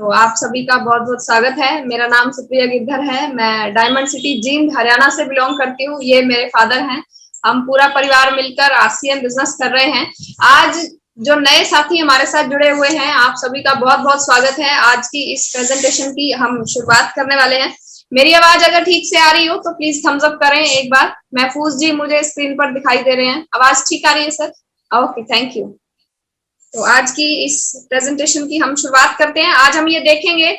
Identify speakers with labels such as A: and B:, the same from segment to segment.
A: तो आप सभी का बहुत बहुत स्वागत है। मेरा नाम सुप्रिया गिरधर है। मैं डायमंड सिटी जींद हरियाणा से बिलोंग करती हूँ। ये मेरे फादर हैं। हम पूरा परिवार मिलकर आरसीएम बिजनेस कर रहे हैं। आज जो नए साथी हमारे साथ जुड़े हुए हैं, आप सभी का बहुत बहुत स्वागत है। आज की इस प्रेजेंटेशन की हम शुरुआत करने वाले हैं। मेरी आवाज अगर ठीक से आ रही हो तो प्लीज थम्स अप करें एक बार। महफूज जी मुझे स्क्रीन पर दिखाई दे रहे हैं। आवाज ठीक आ रही है सर? Okay, thank you. तो आज की इस प्रेजेंटेशन की हम शुरुआत करते हैं। आज हम ये देखेंगे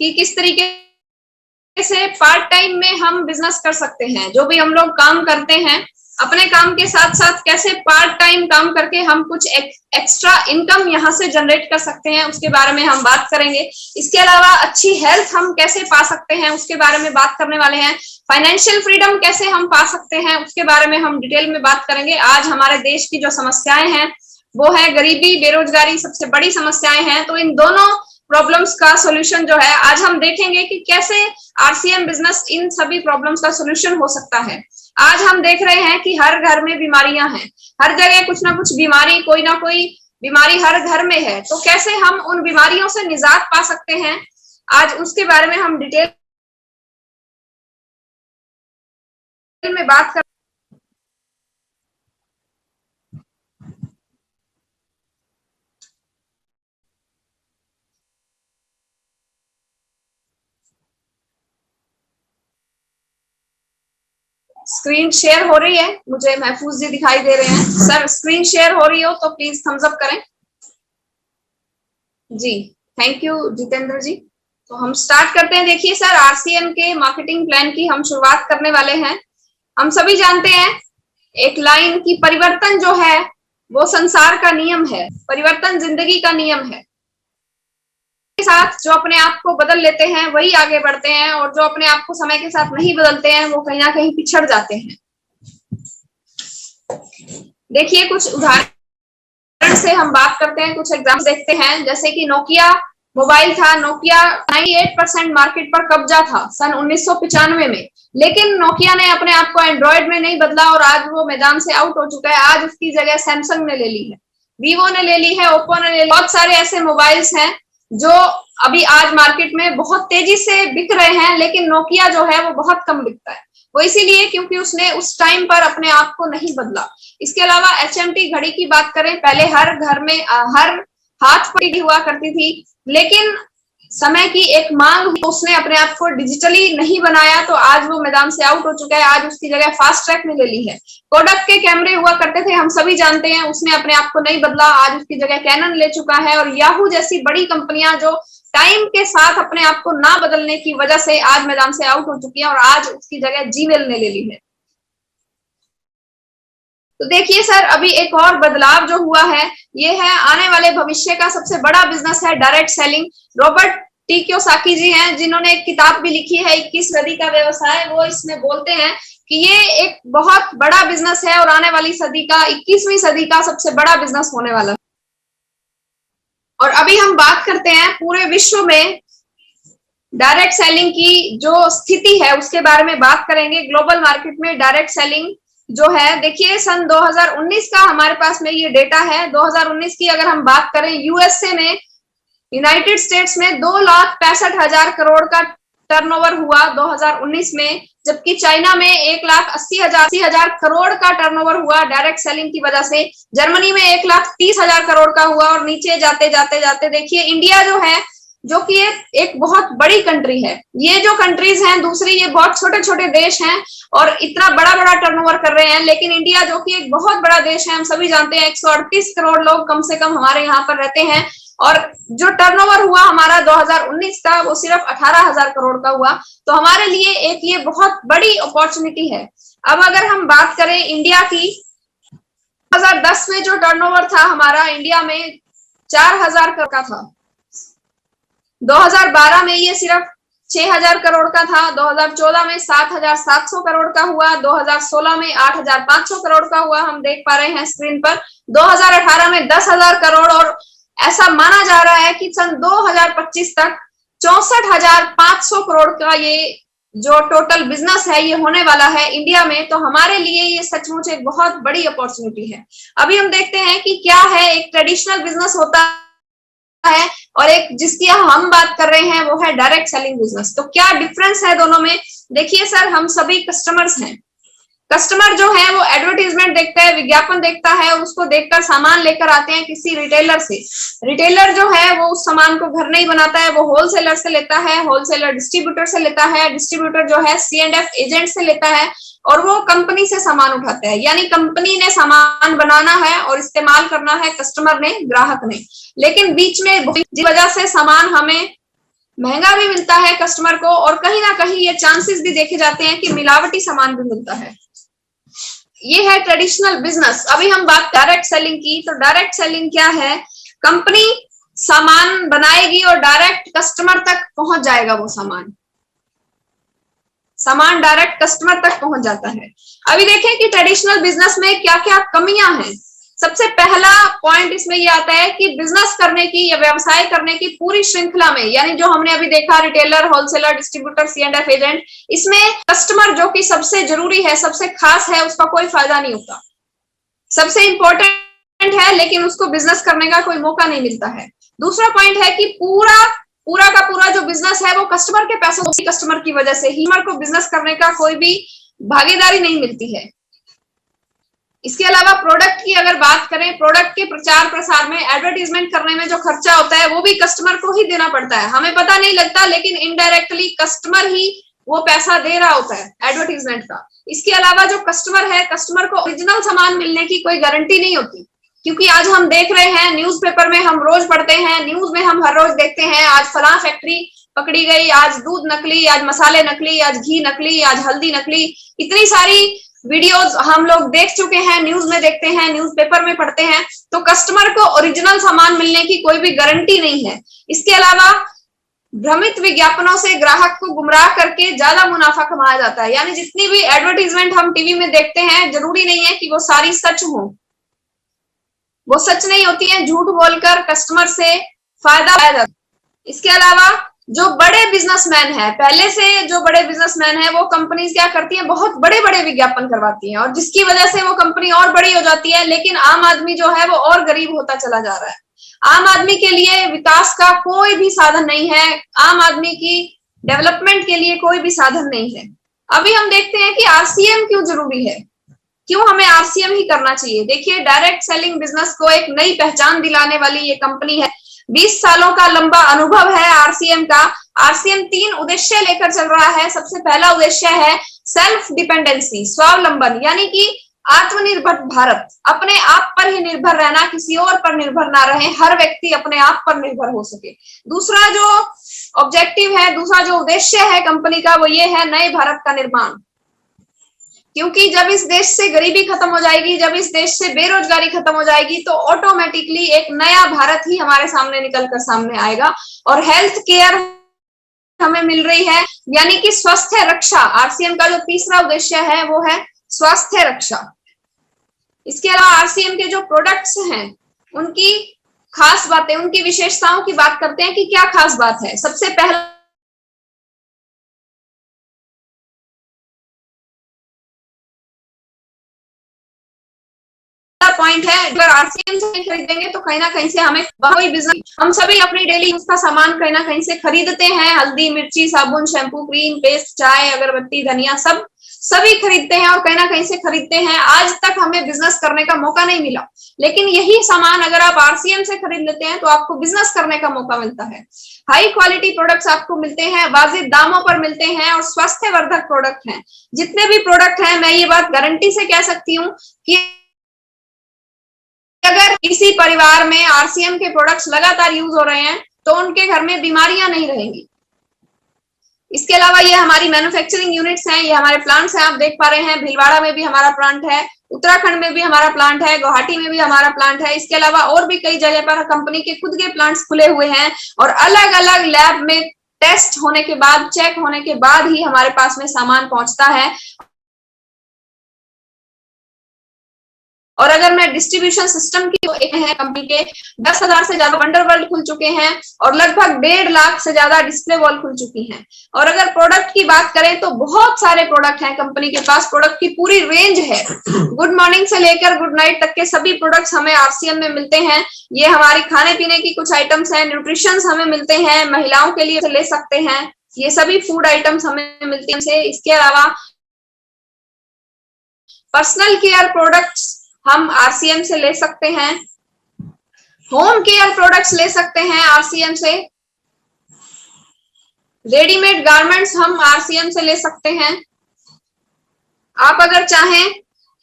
A: कि किस तरीके से पार्ट टाइम में हम बिजनेस कर सकते हैं। जो भी हम लोग काम करते हैं, अपने काम के साथ साथ कैसे पार्ट टाइम काम करके हम कुछ एक्स्ट्रा इनकम यहाँ से जनरेट कर सकते हैं, उसके बारे में हम बात करेंगे। इसके अलावा अच्छी हेल्थ हम कैसे पा सकते हैं, उसके बारे में बात करने वाले हैं। फाइनेंशियल फ्रीडम कैसे हम पा सकते हैं, उसके बारे में हम डिटेल में बात करेंगे। आज हमारे देश की जो समस्याएं हैं वो है गरीबी, बेरोजगारी सबसे बड़ी समस्याएं हैं। तो इन दोनों प्रॉब्लम्स का सॉल्यूशन जो है आज हम देखेंगे कि कैसे आरसीएम बिजनेस इन सभी प्रॉब्लम्स का सॉल्यूशन हो सकता है। आज हम देख रहे हैं कि हर घर में बीमारियां हैं, हर जगह कुछ ना कुछ बीमारी, कोई ना कोई बीमारी हर घर में है। तो कैसे हम उन बीमारियों से निजात पा सकते हैं, आज उसके बारे में हम डिटेल में बात कर। स्क्रीन शेयर हो रही है? मुझे महफूज जी दिखाई दे रहे हैं। सर स्क्रीन शेयर हो रही हो तो प्लीज थम्स अप करें जी। थैंक यू जितेंद्र जी। तो हम स्टार्ट करते हैं। देखिए सर, आरसीएम के मार्केटिंग प्लान की हम शुरुआत करने वाले हैं। हम सभी जानते हैं एक लाइन की, परिवर्तन जो है वो संसार का नियम है, परिवर्तन जिंदगी का नियम है। के साथ जो अपने आप को बदल लेते हैं वही आगे बढ़ते हैं, और जो अपने आप को समय के साथ नहीं बदलते हैं वो कहीं ना कहीं पिछड़ जाते हैं। देखिए कुछ उदाहरण से हम बात करते हैं, कुछ एग्जाम्पल देखते हैं। जैसे कि नोकिया मोबाइल था। नोकिया 98% मार्केट पर कब्जा था सन 1995 में, लेकिन नोकिया ने अपने आप को एंड्रॉइड में नहीं बदला और आज वो मैदान से आउट हो चुका है। आज उसकी जगह सैमसंग ने ले ली है, वीवो ने ले ली है, ओप्पो ने ले ली। बहुत सारे ऐसे मोबाइल्स हैं जो अभी आज मार्केट में बहुत तेजी से बिक रहे हैं, लेकिन नोकिया जो है वो बहुत कम बिकता है। वो इसीलिए क्योंकि उसने उस टाइम पर अपने आप को नहीं बदला। इसके अलावा एचएमटी घड़ी की बात करें, पहले हर घर में हर हाथ पर हुआ करती थी, लेकिन समय की एक मांग, उसने अपने आप को डिजिटली नहीं बनाया तो आज वो मैदान से आउट हो चुका है। आज उसकी जगह फास्ट ट्रैक ने ले ली है। कोडक के कैमरे हुआ करते थे, हम सभी जानते हैं, उसने अपने आप को नहीं बदला, आज उसकी जगह कैनन ले चुका है। और याहू जैसी बड़ी कंपनियां जो टाइम के साथ अपने आप को ना बदलने की वजह से आज मैदान से आउट हो चुकी है और आज उसकी जगह जीमेल ने ले ली है। तो देखिए सर, अभी एक और बदलाव जो हुआ है ये है आने वाले भविष्य का सबसे बड़ा बिजनेस है direct selling. Robert T Kiyosaki ji हैं जिन्होंने एक किताब भी लिखी है 21 सदी का व्यवसाय। वो इसमें बोलते हैं कि ये एक बहुत बड़ा बिजनेस है और आने वाली सदी का, 21वीं सदी का सबसे बड़ा बिजनेस होने वाला है। और अभी हम बात करते हैं पूरे विश्व में डायरेक्ट सेलिंग की जो स्थिति है उसके बारे में बात करेंगे। ग्लोबल मार्केट में डायरेक्ट सेलिंग जो है, देखिए सन 2019 का हमारे पास में ये डेटा है। 2019 की अगर हम बात करें, यूएसए में, यूनाइटेड स्टेट्स में 2,65,000 करोड़ का टर्नओवर हुआ 2019 में, जबकि चाइना में 1,80,000 करोड़ का टर्नओवर हुआ डायरेक्ट सेलिंग की वजह से। जर्मनी में 1,30,000 करोड़ का हुआ। और नीचे जाते जाते जाते देखिए इंडिया जो है, जो कि एक बहुत बड़ी कंट्री है। ये जो कंट्रीज हैं दूसरी, ये बहुत छोटे छोटे देश हैं और इतना बड़ा बड़ा टर्नओवर कर रहे हैं, लेकिन इंडिया जो कि एक बहुत बड़ा देश है, हम सभी जानते हैं 138 करोड़ लोग कम से कम हमारे यहाँ पर रहते हैं, और जो टर्नओवर हुआ हमारा 2019 का वो सिर्फ 18,000 करोड़ का हुआ। तो हमारे लिए एक ये बहुत बड़ी अपॉर्चुनिटी है। अब अगर हम बात करें इंडिया की, 2010 में जो टर्नओवर था हमारा इंडिया में 4,000 करोड़ का था। 2012 में ये सिर्फ 6,000 करोड़ का था। 2014 में 7,700 करोड़ का हुआ। 2016 में 8,500 करोड़ का हुआ, हम देख पा रहे हैं स्क्रीन पर। 2018 में 10,000 करोड़, और ऐसा माना जा रहा है कि सन 2025 तक 64,500 करोड़ का ये जो टोटल बिजनेस है ये होने वाला है इंडिया में। तो हमारे लिए ये सचमुच एक बहुत बड़ी अपॉर्चुनिटी है। अभी हम देखते हैं कि क्या है। एक ट्रेडिशनल बिजनेस होता है और एक जिसकी हम बात कर रहे हैं वो है डायरेक्ट सेलिंग बिजनेस। तो क्या डिफरेंस है दोनों में? देखिए सर, हम सभी कस्टमर्स हैं। कस्टमर जो है वो एडवर्टीजमेंट देखता है, विज्ञापन देखता है और उसको देखकर सामान लेकर आते हैं किसी रिटेलर से। रिटेलर जो है वो उस सामान को घर नहीं बनाता है, वो होलसेलर से लेता है, होलसेलर डिस्ट्रीब्यूटर से लेता है, डिस्ट्रीब्यूटर जो है C&F एजेंट से लेता है और वो कंपनी से सामान उठाता है। यानी कंपनी ने सामान बनाना है और इस्तेमाल करना है कस्टमर ने, ग्राहक ने। लेकिन बीच में जिस वजह से सामान हमें महंगा भी मिलता है कस्टमर को, और कहीं ना कहीं ये चांसेस भी देखे जाते हैं कि मिलावटी सामान भी मिलता है। ये है ट्रेडिशनल बिजनेस। अभी हम बात डायरेक्ट सेलिंग की, तो डायरेक्ट सेलिंग क्या है? कंपनी सामान बनाएगी और डायरेक्ट कस्टमर तक पहुंच जाएगा वो सामान डायरेक्ट कस्टमर तक पहुंच जाता है। अभी देखें कि ट्रेडिशनल बिजनेस में क्या क्या कमियां हैं। सबसे पहला पॉइंट इसमें ये आता है कि बिजनेस करने की या व्यवसाय करने की पूरी श्रृंखला में, यानी जो हमने अभी देखा retailer, wholesaler, distributor, C&F agent, इसमें कस्टमर जो कि सबसे जरूरी है, सबसे खास है, उसका कोई फायदा नहीं होता। सबसे इंपॉर्टेंट है लेकिन उसको बिजनेस करने का कोई मौका नहीं मिलता है। दूसरा पॉइंट है कि पूरा का पूरा जो बिजनेस है वो कस्टमर के पैसों, कस्टमर की वजह से ही को बिजनेस करने का कोई भी भागीदारी नहीं मिलती है। इसके अलावा प्रोडक्ट की अगर बात करें, प्रोडक्ट के प्रचार प्रसार में, एडवर्टीजमेंट करने में जो खर्चा होता है वो भी कस्टमर को ही देना पड़ता है। हमें पता नहीं लगता लेकिन इनडायरेक्टली कस्टमर ही वो पैसा दे रहा होता है एडवर्टीजमेंट का। इसके अलावा जो कस्टमर है, कस्टमर को ओरिजिनल सामान मिलने की कोई गारंटी नहीं होती, क्योंकि आज हम देख रहे हैं न्यूज़पेपर में, हम रोज पढ़ते हैं, न्यूज में हम हर रोज देखते हैं आज फलां फैक्ट्री पकड़ी गई, आज दूध नकली, आज मसाले नकली, आज घी नकली, आज हल्दी नकली। इतनी सारी वीडियोस हम लोग देख चुके हैं, न्यूज में देखते हैं, न्यूज़पेपर में पढ़ते हैं। तो कस्टमर को ओरिजिनल सामान मिलने की कोई भी गारंटी नहीं है। इसके अलावा भ्रमित विज्ञापनों से ग्राहक को गुमराह करके ज्यादा मुनाफा कमाया जाता है। यानी जितनी भी एडवर्टीजमेंट हम टीवी में देखते हैं, जरूरी नहीं है कि वो सारी सच हो, वो सच नहीं होती है। झूठ बोलकर कस्टमर से फायदा पाया जाता है। इसके अलावा जो बड़े बिजनेसमैन है, पहले से जो बड़े बिजनेसमैन है, वो कंपनीज क्या करती हैं, बहुत बड़े बड़े विज्ञापन करवाती हैं और जिसकी वजह से वो कंपनी और बड़ी हो जाती है। लेकिन आम आदमी जो है वो और गरीब होता चला जा रहा है। आम आदमी के लिए विकास का कोई भी साधन नहीं है, आम आदमी की डेवलपमेंट के लिए कोई भी साधन नहीं है। अभी हम देखते हैं कि RCM क्यों जरूरी है, क्यों हमें RCM ही करना चाहिए। देखिए, डायरेक्ट सेलिंग बिजनेस को एक नई पहचान दिलाने वाली ये कंपनी है। 20 सालों का लंबा अनुभव है RCM का। RCM 3 उद्देश्य लेकर चल रहा है। सबसे पहला उद्देश्य है सेल्फ डिपेंडेंसी, स्वावलंबन, यानी कि आत्मनिर्भर भारत, अपने आप पर ही निर्भर रहना, किसी और पर निर्भर ना रहे, हर व्यक्ति अपने आप पर निर्भर हो सके। दूसरा जो ऑब्जेक्टिव है, दूसरा जो उद्देश्य है कंपनी का, वो ये है नए भारत का निर्माण। क्योंकि जब इस देश से गरीबी खत्म हो जाएगी, जब इस देश से बेरोजगारी खत्म हो जाएगी, तो ऑटोमेटिकली एक नया भारत ही हमारे सामने निकलकर सामने आएगा। और हेल्थ केयर हमें मिल रही है, यानी कि स्वास्थ्य रक्षा। RCM का जो तीसरा उद्देश्य है वो है स्वास्थ्य रक्षा। इसके अलावा RCM के जो प्रोडक्ट्स हैं, उनकी खास बातें, उनकी विशेषताओं की बात करते हैं कि क्या खास बात है। सबसे पहला पॉइंट है, अगर RCM से खरीदेंगे तो कहीं ना कहीं से हमें वही बिजनेस, हम सभी अपनी डेली यूज का सामान कहीं ना कहीं से खरीदते हैं। हल्दी, मिर्ची, साबुन, शैम्पू, क्रीम, पेस्ट, चाय, अगरबत्ती, धनिया, सब सभी खरीदते हैं और कहीं ना कहीं से खरीदते हैं। आज तक हमें बिजनेस करने का मौका नहीं मिला, लेकिन यही सामान अगर आप RCM से खरीद लेते हैं तो आपको बिजनेस करने का मौका मिलता है। हाई क्वालिटी प्रोडक्ट्स आपको मिलते हैं, वाजिब दामों पर मिलते हैं और स्वास्थ्यवर्धक प्रोडक्ट हैं। जितने भी प्रोडक्ट हैं, मैं ये बात गारंटी से कह सकती हूँ कि अगर किसी परिवार में RCM के प्रोडक्ट्स लगातार यूज हो रहे हैं तो उनके घर में बीमारियां नहीं रहेंगी। इसके अलावा ये हमारी मैन्युफैक्चरिंग यूनिट्स हैं, ये हमारे प्लांट्स हैं। आप देख पा रहे हैं भीलवाड़ा में भी हमारा प्लांट है, उत्तराखंड में भी हमारा प्लांट है, गुवाहाटी में भी हमारा प्लांट है। इसके अलावा और भी कई जगह पर कंपनी के खुद के प्लांट्स खुले हुए हैं और अलग अलग लैब में टेस्ट होने के बाद, चेक होने के बाद ही हमारे पास में सामान पहुंचता है। और अगर मैं डिस्ट्रीब्यूशन सिस्टम की एक है कंपनी के 10,000 से ज्यादा वंडर वर्ल्ड खुल चुके हैं और लगभग 1.5 लाख से ज्यादा डिस्प्ले वॉल खुल चुकी हैं। और अगर प्रोडक्ट की बात करें तो बहुत सारे प्रोडक्ट हैं कंपनी के पास, प्रोडक्ट की पूरी रेंज है। गुड मॉर्निंग से लेकर गुड नाइट तक के सभी प्रोडक्ट्स हमें आरसीएम में मिलते हैं। ये हमारी खाने पीने की कुछ आइटम्स हैं, न्यूट्रिशन हमें मिलते हैं, महिलाओं के लिए ले सकते हैं, ये सभी फूड आइटम्स हमें मिलते हैं। इसके अलावा पर्सनल केयर प्रोडक्ट्स हम आरसीएम से ले सकते हैं, होम केयर प्रोडक्ट्स ले सकते हैं आरसीएम से, रेडीमेड गारमेंट्स हम आरसीएम से ले सकते हैं। आप अगर चाहें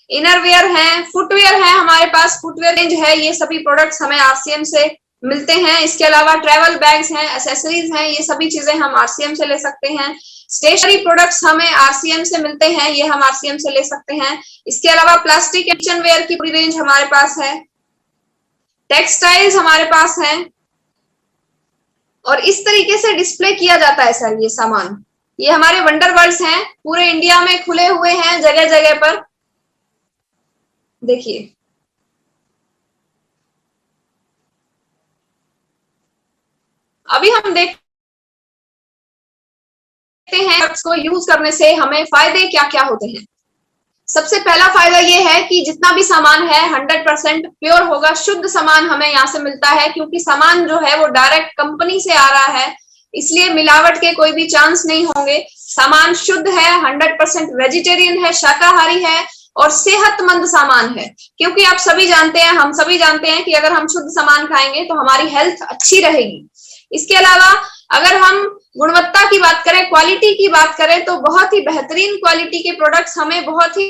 A: इनरवेयर है, फुटवेयर है, हमारे पास फुटवेयर रेंज है, ये सभी प्रोडक्ट्स हमें आरसीएम से मिलते हैं। इसके अलावा ट्रैवल बैग्स हैं, एसेसरीज हैं, ये सभी चीजें हम आरसीएम से ले सकते हैं। स्टेशनरी प्रोडक्ट्स हमें आरसीएम से मिलते हैं, ये हम आरसीएम से ले सकते हैं। इसके अलावा प्लास्टिक किचन वेयर की पूरी रेंज हमारे पास है, टेक्सटाइल्स हमारे पास है, और इस तरीके से डिस्प्ले किया जाता है सर ये सामान। ये हमारे वंडर वर्ल्ड्स हैं, पूरे इंडिया में खुले हुए हैं जगह जगह पर। देखिए अभी हम देखते हैं को यूज करने से हमें फायदे क्या क्या होते हैं। सबसे पहला फायदा ये है कि जितना भी सामान है 100% प्योर होगा, शुद्ध सामान हमें यहाँ से मिलता है, क्योंकि सामान जो है वो डायरेक्ट कंपनी से आ रहा है, इसलिए मिलावट के कोई भी चांस नहीं होंगे। सामान शुद्ध है, 100% वेजिटेरियन है, शाकाहारी है और सेहतमंद सामान है, क्योंकि आप सभी जानते हैं, हम सभी जानते हैं कि अगर हम शुद्ध सामान खाएंगे तो हमारी हेल्थ अच्छी रहेगी। इसके अलावा अगर हम गुणवत्ता की बात करें, क्वालिटी की बात करें, तो बहुत ही बेहतरीन क्वालिटी के प्रोडक्ट्स हमें बहुत ही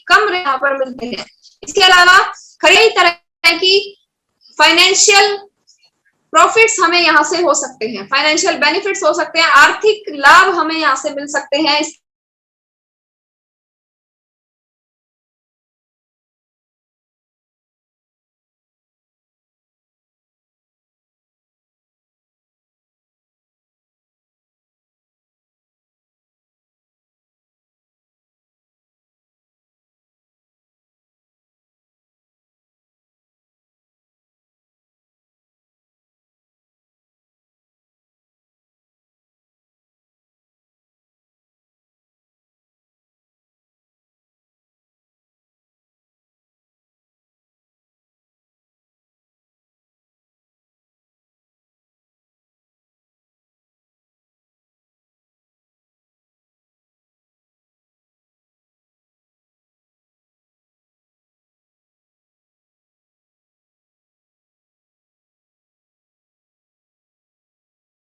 A: कम यहाँ पर मिलते हैं। इसके अलावा कई तरह की फाइनेंशियल प्रॉफिट्स हमें यहाँ से हो सकते हैं, फाइनेंशियल बेनिफिट्स हो सकते हैं, आर्थिक लाभ हमें यहाँ से मिल सकते हैं।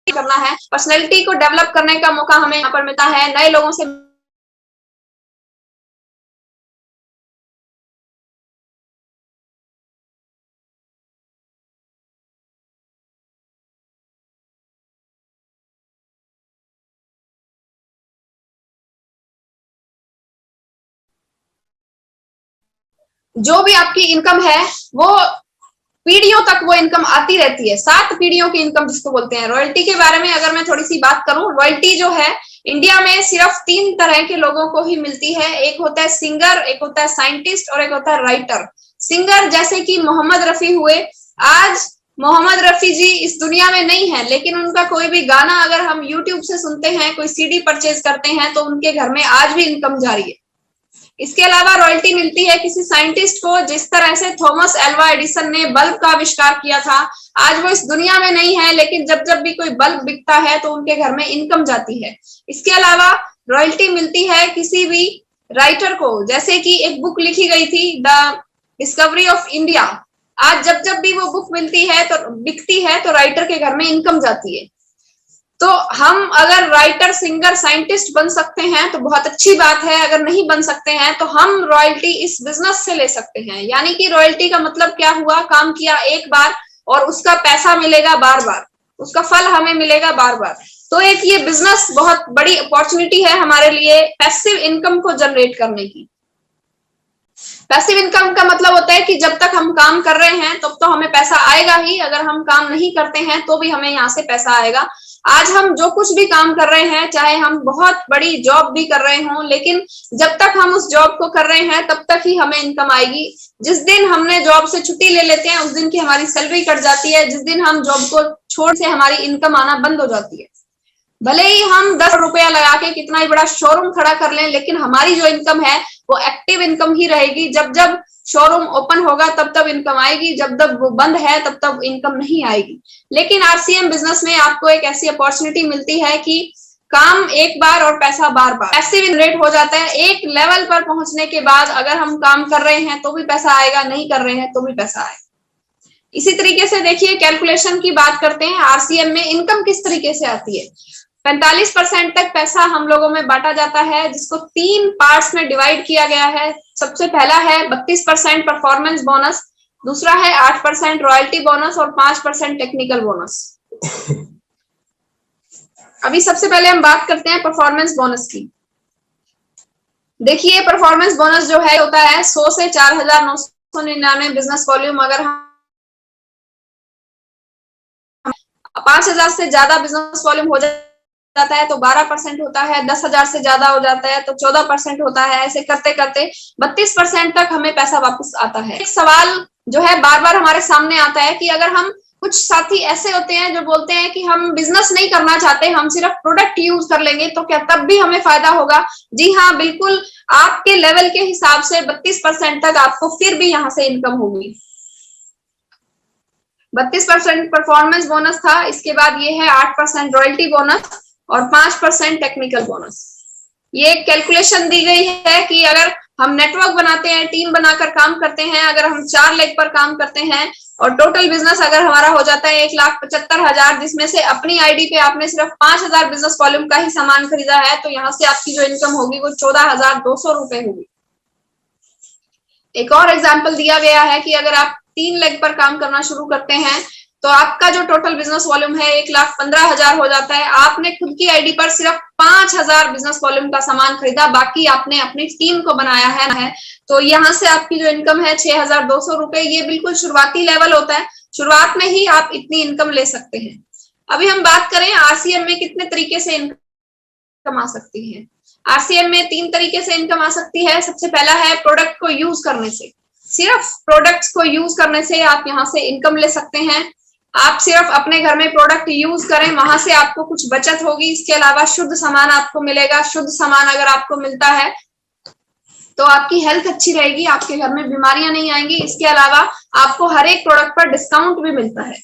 A: करना है, पर्सनैलिटी को डेवलप करने का मौका हमें यहाँ पर मिलता है, नए लोगों से जो भी आपकी इनकम है वो पीढ़ियों तक वो इनकम आती रहती है, 7 पीढ़ियों की इनकम जिसको बोलते हैं। रॉयल्टी के बारे में अगर मैं थोड़ी सी बात करूं, रॉयल्टी जो है इंडिया में सिर्फ 3 तरह के लोगों को ही मिलती है, एक होता है सिंगर, एक होता है साइंटिस्ट और एक होता है राइटर। सिंगर जैसे कि मोहम्मद रफी हुए, आज मोहम्मद रफी जी इस दुनिया में नहीं है, लेकिन उनका कोई भी गाना अगर हम यूट्यूब से सुनते हैं, कोई सीडी परचेज करते हैं, तो उनके घर में आज भी इनकम जारी है। इसके अलावा रॉयल्टी मिलती है किसी साइंटिस्ट को, जिस तरह से थॉमस एल्वा एडिसन ने बल्ब का आविष्कार किया था, आज वो इस दुनिया में नहीं है, लेकिन जब जब भी कोई बल्ब बिकता है तो उनके घर में इनकम जाती है। इसके अलावा रॉयल्टी मिलती है किसी भी राइटर को, जैसे कि एक बुक लिखी गई थी द डिस्कवरी ऑफ इंडिया, आज जब जब भी वो बुक मिलती है तो बिकती है तो राइटर के घर में इनकम जाती है। तो हम अगर राइटर, सिंगर, साइंटिस्ट बन सकते हैं तो बहुत अच्छी बात है, अगर नहीं बन सकते हैं तो हम रॉयल्टी इस बिजनेस से ले सकते हैं। यानी कि रॉयल्टी का मतलब क्या हुआ, काम किया एक बार और उसका पैसा मिलेगा बार बार, उसका फल हमें मिलेगा बार बार। तो एक ये बिजनेस बहुत बड़ी अपॉर्चुनिटी है हमारे लिए पैसिव इनकम को जनरेट करने की। पैसिव इनकम का मतलब होता है कि जब तक हम काम कर रहे हैं तब तो हमें पैसा आएगा ही, अगर हम काम नहीं करते हैं तो भी हमें यहाँ से पैसा आएगा। आज हम जो कुछ भी काम कर रहे हैं, चाहे हम बहुत बड़ी जॉब भी कर रहे हों, लेकिन जब तक हम उस जॉब को कर रहे हैं तब तक ही हमें इनकम आएगी। जिस दिन हमने जॉब से छुट्टी ले लेते हैं उस दिन की हमारी सैलरी कट जाती है। जिस दिन हम जॉब को छोड़ से हमारी इनकम आना बंद हो जाती है। भले ही हम 10 रुपया लगा के कितना ही बड़ा शोरूम खड़ा कर लें, लेकिन हमारी जो इनकम है वो एक्टिव इनकम ही रहेगी। जब जब शोरूम ओपन होगा तब तब इनकम आएगी, जब तब वो बंद है तब तब इनकम नहीं आएगी। लेकिन आरसीएम बिजनेस में आपको एक ऐसी अपॉर्चुनिटी मिलती है कि काम एक बार और पैसा बार बार पैसिव जनरेट हो जाता है। एक लेवल पर पहुंचने के बाद अगर हम काम कर रहे हैं तो भी पैसा आएगा, नहीं कर रहे हैं तो भी पैसा आएगा। इसी तरीके से देखिए, कैलकुलेशन की बात करते हैं, आरसीएम में इनकम किस तरीके से आती है। 45% तक पैसा हम लोगों में बांटा जाता है, जिसको 3 पार्ट्स में डिवाइड किया गया है। सबसे पहला है 32% परफॉर्मेंस बोनस, दूसरा है 8% रॉयल्टी बोनस और 5% टेक्निकल बोनस। अभी सबसे पहले हम बात करते हैं परफॉर्मेंस बोनस की। देखिए, परफॉर्मेंस बोनस जो है होता है 100 से 4,999 बिजनेस वॉल्यूम। अगर हम 5,000 से ज्यादा बिजनेस वॉल्यूम हो जाता है तो 12% होता है, 10,000 से ज्यादा हो जाता है तो 14% होता है। ऐसे करते करते 32% तक हमें पैसा वापस आता है। एक सवाल जो है बार बार हमारे सामने आता है कि अगर हम, कुछ साथी ऐसे होते हैं जो बोलते हैं कि हम बिजनेस नहीं करना चाहते, हम सिर्फ प्रोडक्ट यूज कर लेंगे तो क्या तब भी हमें फायदा होगा? जी हाँ, बिल्कुल। आपके लेवल के हिसाब से 32% तक आपको फिर भी यहाँ से इनकम होगी। 32% परफॉर्मेंस बोनस था, इसके बाद ये है 8% रॉयल्टी बोनस और 5% टेक्निकल बोनस। ये कैलकुलेशन दी गई है कि अगर हम नेटवर्क बनाते हैं, टीम बनाकर काम करते हैं, अगर हम 4 लेग पर काम करते हैं और टोटल बिजनेस अगर हमारा हो जाता है 1,75,000, जिसमें से अपनी आईडी पे आपने सिर्फ 5,000 बिजनेस वॉल्यूम का ही सामान खरीदा है, तो यहाँ से आपकी जो इनकम होगी वो 14,200 रुपए होगी। एक और एग्जाम्पल दिया गया है कि अगर आप 3 लेग पर काम करना शुरू करते हैं तो आपका जो टोटल बिजनेस वॉल्यूम है 1,15,000 हो जाता है। आपने खुद की आईडी पर सिर्फ 5,000 बिजनेस वॉल्यूम का सामान खरीदा, बाकी आपने अपनी टीम को बनाया है। तो यहाँ से आपकी जो इनकम है 6,200 रुपए। ये बिल्कुल शुरुआती लेवल होता है, शुरुआत में ही आप इतनी इनकम ले सकते हैं। अभी हम बात करें आरसीएम में कितने तरीके से इनकम आ सकती है। आरसीएम में 3 तरीके से इनकम आ सकती है। सबसे पहला है प्रोडक्ट को यूज करने से। सिर्फ प्रोडक्ट्स को यूज करने से आप यहाँ से इनकम ले सकते हैं। आप सिर्फ अपने घर में प्रोडक्ट यूज करें, वहां से आपको कुछ बचत होगी। इसके अलावा शुद्ध सामान आपको मिलेगा। शुद्ध सामान अगर आपको मिलता है तो आपकी हेल्थ अच्छी रहेगी, आपके घर में बीमारियां नहीं आएंगी। इसके अलावा आपको हर एक प्रोडक्ट पर डिस्काउंट भी मिलता है।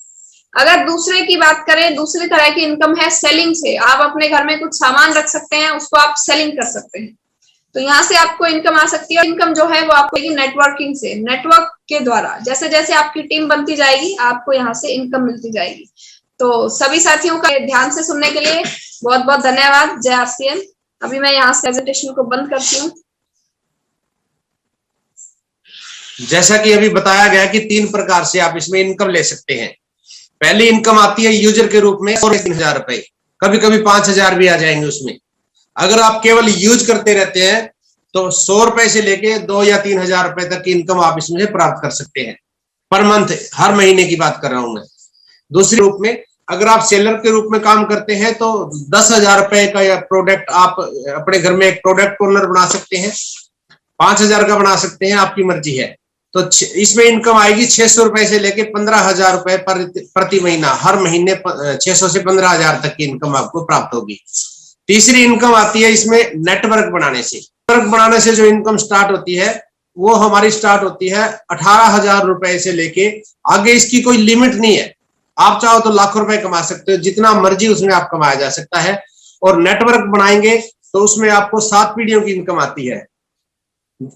A: अगर दूसरे की बात करें, दूसरी तरह की इनकम है सेलिंग से। आप अपने घर में कुछ सामान रख सकते हैं, उसको आप सेलिंग कर सकते हैं, तो यहाँ से आपको इनकम आ सकती है। इनकम जो है वो आपको नेटवर्किंग से, नेटवर्क के द्वारा जैसे जैसे आपकी टीम बनती जाएगी आपको यहाँ से इनकम मिलती जाएगी। तो सभी साथियों का ध्यान से सुनने के लिए बहुत बहुत धन्यवाद। जय आरसीएम। अभी मैं यहाँ से प्रेजेंटेशन को बंद करती हूँ।
B: जैसा कि अभी बताया गया कि 3 प्रकार से आप इसमें इनकम ले सकते हैं। पहली इनकम आती है यूजर के रूप में 3,000 रुपए, कभी कभी 5,000 भी आ जाएंगे उसमें। अगर आप केवल यूज करते रहते हैं तो 100 रुपए से लेके 2 या 3,000 रुपए तक की इनकम आप इसमें से प्राप्त कर सकते हैं पर मंथ, हर महीने की बात कर रहा हूं मैं। दूसरे रूप में अगर आप सेलर के रूप में काम करते हैं तो 10,000 रुपए का या प्रोडक्ट आप अपने घर में एक प्रोडक्ट कॉर्नर बना सकते हैं, 5,000 का बना सकते हैं, आपकी मर्जी है। तो इसमें इनकम आएगी 600 रुपए से लेके 15,000 रुपए प्रति महीना। हर महीने 600 से 15,000 तक की इनकम आपको प्राप्त होगी। तीसरी इनकम आती है इसमें नेटवर्क बनाने से। नेटवर्क बनाने से जो इनकम स्टार्ट होती है वो हमारी स्टार्ट होती है 18,000 रुपए से लेके आगे। इसकी कोई लिमिट नहीं है, आप चाहो तो लाखों रुपए कमा सकते हो, जितना मर्जी उसमें आप कमाया जा सकता है। और नेटवर्क बनाएंगे तो उसमें आपको 7 पीढ़ियों की इनकम आती है।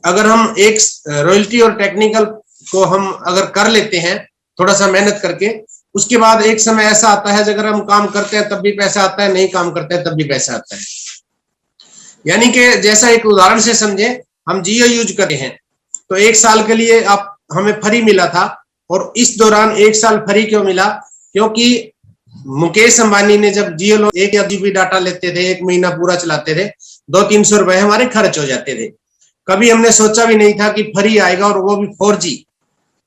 B: अगर हम एक रॉयल्टी और टेक्निकल को हम अगर कर लेते हैं थोड़ा सा मेहनत करके, उसके बाद एक समय ऐसा आता है अगर हम काम करते हैं तब भी पैसा आता है, नहीं काम करते हैं तब भी पैसा आता है। यानी कि जैसा एक उदाहरण से समझे, हम जियो यूज करते हैं तो 1 साल के लिए आप हमें फ्री मिला था। और इस दौरान 1 साल फ्री क्यों मिला? क्योंकि मुकेश अंबानी ने जब जियो 1 GB डाटा लेते थे, 1 महीना पूरा चलाते थे, 200-300 रुपए हमारे खर्च हो जाते थे। कभी हमने सोचा भी नहीं था कि फ्री आएगा और वो भी 4G।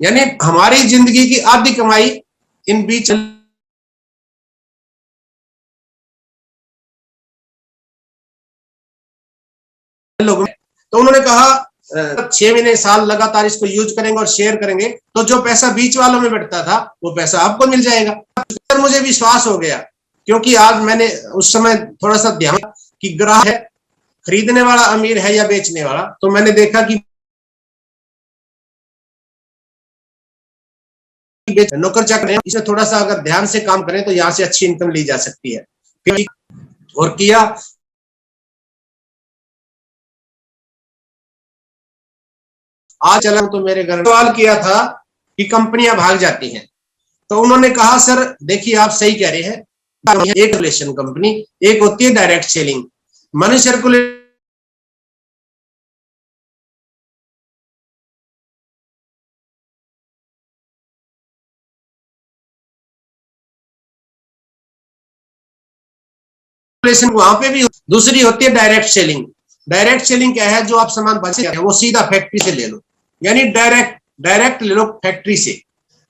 B: यानी हमारी जिंदगी की आधी कमाई इन बीच लोगों। तो उन्होंने कहा 6 महीने साल लगातार इसको यूज करेंगे और शेयर करेंगे तो जो पैसा बीच वालों में बैठता था वो पैसा आपको मिल जाएगा। तो मुझे विश्वास हो गया, क्योंकि आज मैंने उस समय थोड़ा सा ध्यान कि ग्राहक है, खरीदने वाला अमीर है या बेचने वाला, तो मैंने देखा कि नौकर चाकर इसमें थोड़ा सा अगर ध्यान से काम करें तो यहाँ से अच्छी इनकम ली जा सकती है। और किया, आज चला तो मेरे घर सवाल किया था कि कंपनियां भाग जाती हैं, तो उन्होंने कहा सर देखिए आप सही कह रहे हैं, एक सर्कुलेशन कंपनी, एक होती है डायरेक्ट सेलिंग। मनी सर्कुलेशन वहां पे भी, दूसरी होती है डायरेक्ट सेलिंग। डायरेक्ट सेलिंग क्या है, जो आप सामान बचे वो सीधा फैक्ट्री से ले लो, यानी डायरेक्ट ले लो फैक्ट्री से।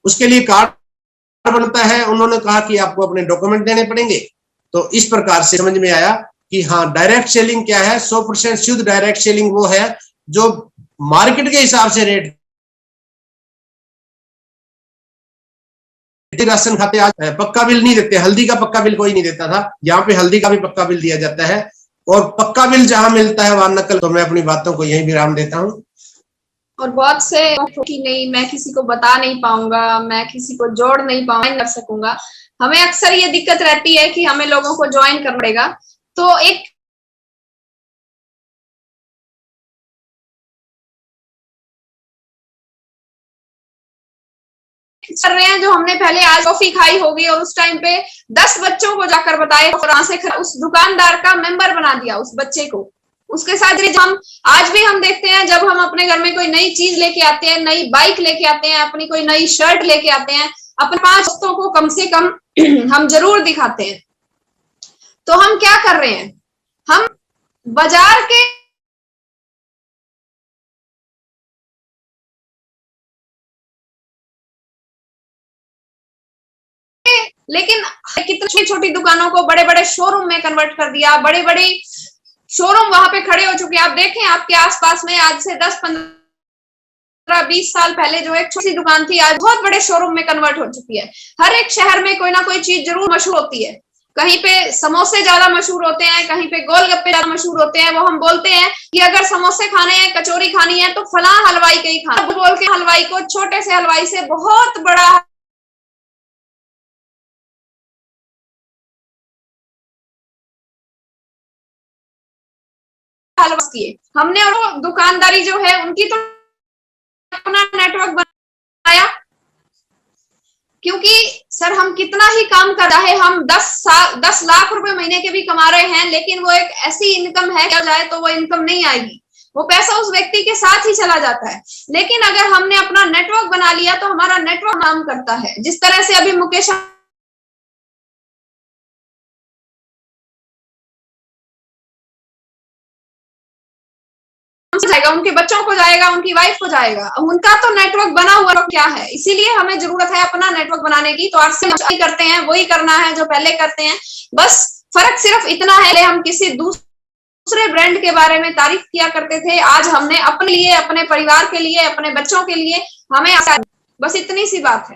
B: उसके लिए कार्ड बनता है, उन्होंने कहा कि आपको अपने डॉक्यूमेंट देने पड़ेंगे। तो इस प्रकार से समझ में आया कि हाँ डायरेक्ट सेलिंग क्या है। 100% शुद्ध डायरेक्ट सेलिंग वो है जो मार्केट के हिसाब से रेट। राशन खाते आज पक्का बिल नहीं देते, हल्दी का पक्का बिल कोई नहीं देता था, यहाँ पे हल्दी का भी पक्का बिल दिया जाता है। और पक्का बिल जहां मिलता है वहां नकल। तो मैं अपनी बातों को यही विराम देता हूँ।
A: और बहुत से कि नहीं मैं किसी को बता नहीं पाऊंगा, मैं किसी को जोड़ नहीं पाऊंगा, कर सकूंगा। हमें अक्सर ये दिक्कत रहती है कि हमें लोगों को ज्वाइन करना पड़ेगा। तो एक कर रहे हैं जो हमने पहले आज कॉफी खाई होगी और उस टाइम पे 10 बच्चों को जाकर बताए और से उस दुकानदार का मेंबर बना दिया उस बच्चे को। उसके साथ हम आज भी हम देखते हैं जब हम अपने घर में कोई नई चीज लेके आते हैं, नई बाइक लेके आते हैं, अपनी कोई नई शर्ट लेके आते हैं, अपने 5 दोस्तों को कम से कम हम जरूर दिखाते हैं। तो हम क्या कर रहे हैं, हम बाजार के लेकिन कितनी छोटी दुकानों को बड़े बड़े शोरूम में कन्वर्ट कर दिया। बड़े बड़े शोरूम वहां पे खड़े हो चुके हैं। आप देखें आपके आसपास में आज से 10-15-20 साल पहले जो एक छोटी दुकान थी आज बहुत बड़े शोरूम में कन्वर्ट हो चुकी है। हर एक शहर में कोई ना कोई चीज जरूर मशहूर होती है। कहीं पे समोसे ज्यादा मशहूर होते हैं, कहीं पे गोलगप्पे ज्यादा मशहूर होते हैं। वो हम बोलते हैं कि अगर समोसे खाने हैं, कचौरी खानी है तो फलां हलवाई के ही खाना। बोल के हलवाई को छोटे से हलवाई से बहुत बड़ा हमने और दुकानदारी जो है उनकी तो अपना नेटवर्क बनाया। क्योंकि सर हम कितना ही काम कर रहे हैं, हम 10 लाख रुपए महीने के भी कमा रहे हैं, लेकिन वो एक ऐसी इनकम है क्या जाए तो वो इनकम नहीं आएगी, वो पैसा उस व्यक्ति के साथ ही चला जाता है। लेकिन अगर हमने अपना नेटवर्क बना लिया तो हमारा नेटवर्क काम करता है। जिस तरह से अभी मुकेश जाएगा, उनके बच्चों को जाएगा, उनकी वाइफ को जाएगा, उनका तो नेटवर्क बना हुआ क्या है। इसीलिए हमें जरूरत है अपना नेटवर्क बनाने की। तो आज से करते हैं वही करना है जो पहले करते हैं, बस फर्क सिर्फ इतना है हम किसी दूसरे ब्रांड के बारे में तारीफ किया करते थे, आज हमने अपने लिए, अपने परिवार के लिए, अपने बच्चों के लिए हमें बस इतनी सी बात है।